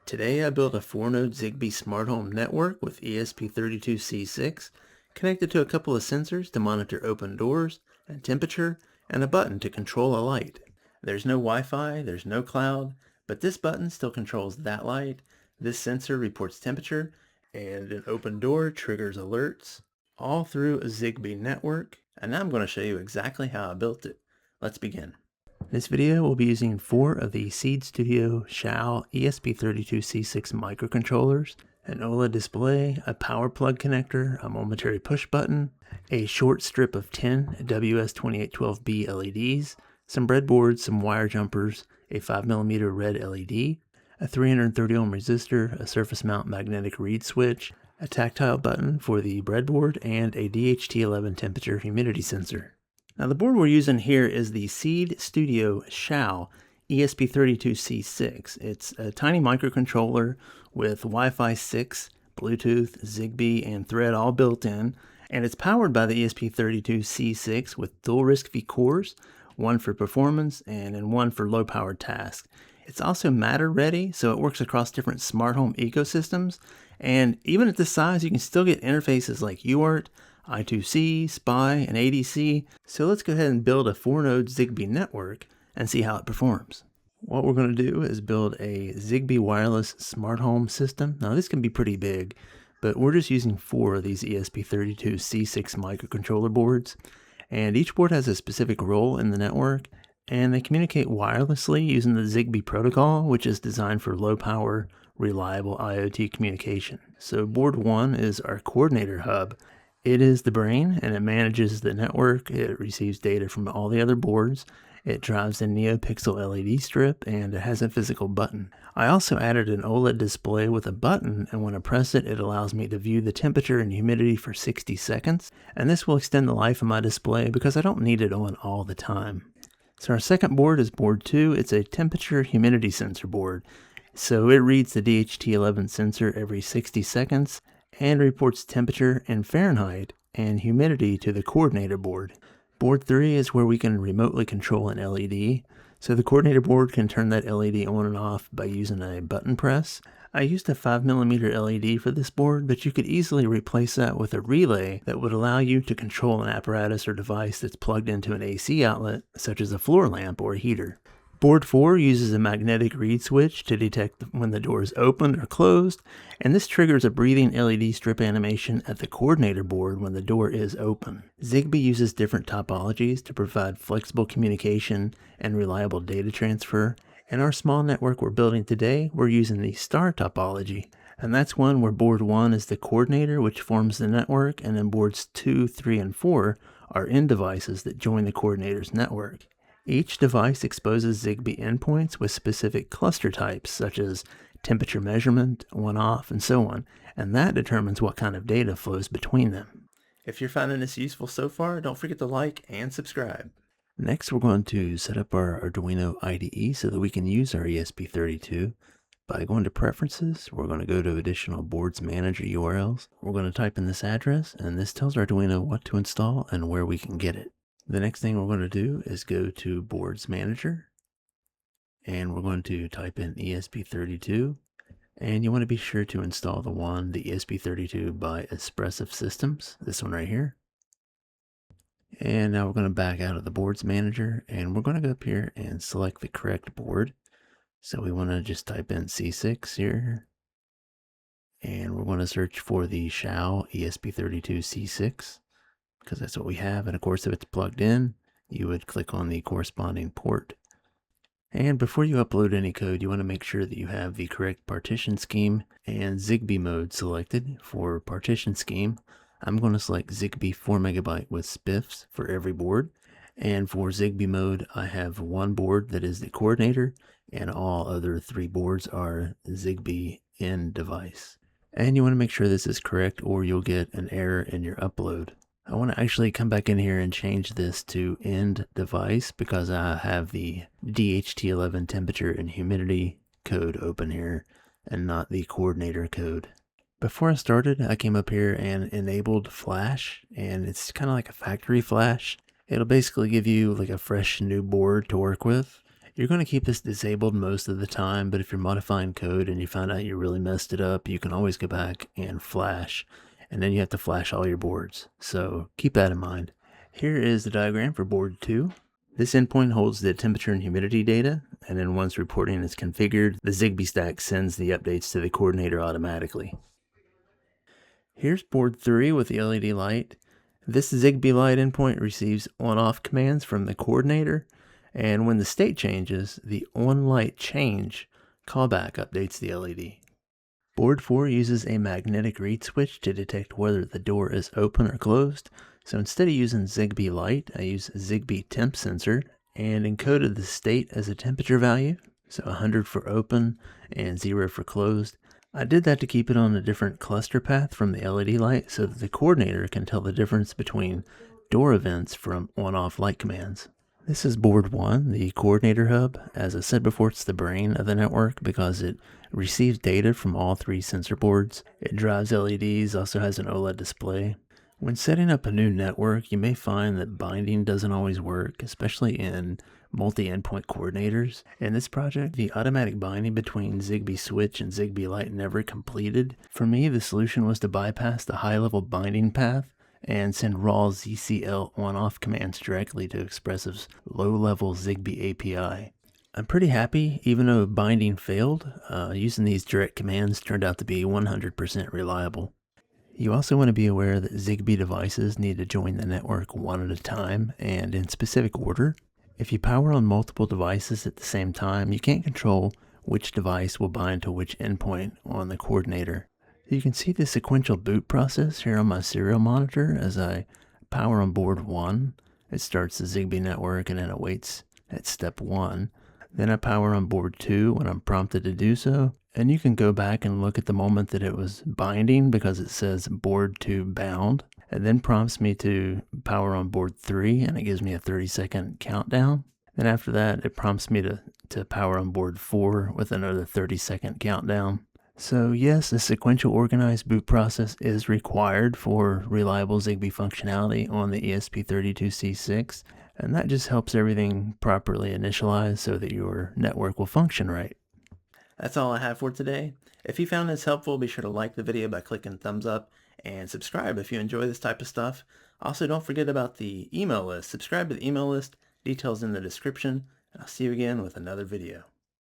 Today I built a 4-node Zigbee smart home network with ESP32-C6 connected to a couple of sensors to monitor open doors and temperature and a button to control a light. There's no Wi-Fi, there's no cloud, but this button still controls that light. This sensor reports temperature and an open door triggers alerts all through a Zigbee network. And now I'm going to show you exactly how I built it. Let's begin. This video will be using 4 of the Seed Studio XIAO ESP32-C6 microcontrollers, an OLED display, a power plug connector, a momentary push button, a short strip of 10 WS2812B LEDs, some breadboards, some wire jumpers, a 5mm red LED, a 330 ohm resistor, a surface mount magnetic reed switch, a tactile button for the breadboard, and a DHT11 temperature humidity sensor. Now the board we're using here is the Seed Studio XIAO ESP32-C6. It's a tiny microcontroller with Wi-Fi 6, Bluetooth, Zigbee, and Thread all built in, and it's powered by the ESP32-C6 with dual RISC-V cores, one for performance and one for low-powered tasks. It's also Matter ready, so it works across different smart home ecosystems, and even at this size you can still get interfaces like UART, I2C, SPI, and ADC. So let's go ahead and build a 4-node Zigbee network and see how it performs. What we're going to do is build a Zigbee wireless smart home system. Now this can be pretty big, but we're just using 4 of these ESP32-C6 microcontroller boards, and each board has a specific role in the network, and they communicate wirelessly using the Zigbee protocol, which is designed for low power, reliable IoT communication. So board 1 is our coordinator hub. It is the brain, and it manages the network. It receives data from all the other boards. It drives a NeoPixel LED strip, and it has a physical button. I also added an OLED display with a button, and when I press it, it allows me to view the temperature and humidity for 60 seconds. And this will extend the life of my display because I don't need it on all the time. So our second board is board 2. It's a temperature humidity sensor board. So it reads the DHT11 sensor every 60 seconds. And reports temperature in Fahrenheit and humidity to the coordinator board. Board 3 is where we can remotely control an LED. So the coordinator board can turn that LED on and off by using a button press. I used a 5mm LED for this board, but you could easily replace that with a relay that would allow you to control an apparatus or device that's plugged into an AC outlet, such as a floor lamp or a heater. Board 4 uses a magnetic reed switch to detect when the door is opened or closed, and this triggers a breathing LED strip animation at the coordinator board when the door is open. Zigbee uses different topologies to provide flexible communication and reliable data transfer. In our small network we're building today, we're using the star topology, and that's one where board 1 is the coordinator which forms the network, and then boards 2, 3, and 4 are end devices that join the coordinator's network. Each device exposes Zigbee endpoints with specific cluster types, such as temperature measurement, on-off, and so on, and that determines what kind of data flows between them. If you're finding this useful so far, don't forget to like and subscribe. Next, we're going to set up our Arduino IDE so that we can use our ESP32. By going to Preferences, we're going to go to Additional Boards Manager URLs. We're going to type in this address, and this tells Arduino what to install and where we can get it. The next thing we're going to do is go to Boards Manager, and we're going to type in ESP32, and you want to be sure to install the ESP32 by Espressif Systems, this one right here. And now we're going to back out of the Boards Manager, and we're going to go up here and select the correct board. So we want to just type in C6 here, and we're going to search for the XIAO ESP32-C6. because that's what we have, and of course if it's plugged in, you would click on the corresponding port. And before you upload any code, you want to make sure that you have the correct partition scheme and Zigbee mode selected. For partition scheme, I'm going to select Zigbee 4MB with spiffs for every board, and for Zigbee mode I have one board that is the coordinator, and all other 3 boards are Zigbee end device. And you want to make sure this is correct or you'll get an error in your upload. I want to actually come back in here and change this to end device because I have the DHT11 temperature and humidity code open here and not the coordinator code. Before I started, I came up here and enabled flash, and it's kind of like a factory flash. It'll basically give you like a fresh new board to work with. You're going to keep this disabled most of the time, but if you're modifying code and you find out you really messed it up, you can always go back and flash, and then you have to flash all your boards. So keep that in mind. Here is the diagram for board 2. This endpoint holds the temperature and humidity data, and then once reporting is configured, the Zigbee stack sends the updates to the coordinator automatically. Here's board 3 with the LED light. This Zigbee light endpoint receives on-off commands from the coordinator, and when the state changes, the on-light change callback updates the LED. Board 4 uses a magnetic read switch to detect whether the door is open or closed. So instead of using Zigbee light, I use Zigbee temp sensor and encoded the state as a temperature value. So 100 for open and 0 for closed. I did that to keep it on a different cluster path from the LED light so that the coordinator can tell the difference between door events from on-off light commands. This is board 1, the coordinator hub. As I said before, it's the brain of the network because it receives data from all 3 sensor boards. It drives LEDs, also has an OLED display. When setting up a new network, you may find that binding doesn't always work, especially in multi-endpoint coordinators. In this project, the automatic binding between Zigbee switch and Zigbee light never completed. For me, the solution was to bypass the high-level binding path and send raw ZCL on-off commands directly to Expressive's low-level Zigbee API. I'm pretty happy, even though binding failed. Using these direct commands turned out to be 100% reliable. You also want to be aware that Zigbee devices need to join the network one at a time and in specific order. If you power on multiple devices at the same time, you can't control which device will bind to which endpoint on the coordinator. You can see the sequential boot process here on my serial monitor as I power on board 1. It starts the Zigbee network and then it waits at step 1. Then I power on board 2 when I'm prompted to do so. And you can go back and look at the moment that it was binding because it says board 2 bound. It then prompts me to power on board 3 and it gives me a 30-second countdown. Then after that, it prompts me to power on board 4 with another 30-second countdown. So yes, a sequential organized boot process is required for reliable Zigbee functionality on the ESP32-C6, and that just helps everything properly initialize so that your network will function right. That's all I have for today. If you found this helpful, be sure to like the video by clicking thumbs up and subscribe if you enjoy this type of stuff. Also, don't forget about the email list. Subscribe to the email list, details in the description, and I'll see you again with another video.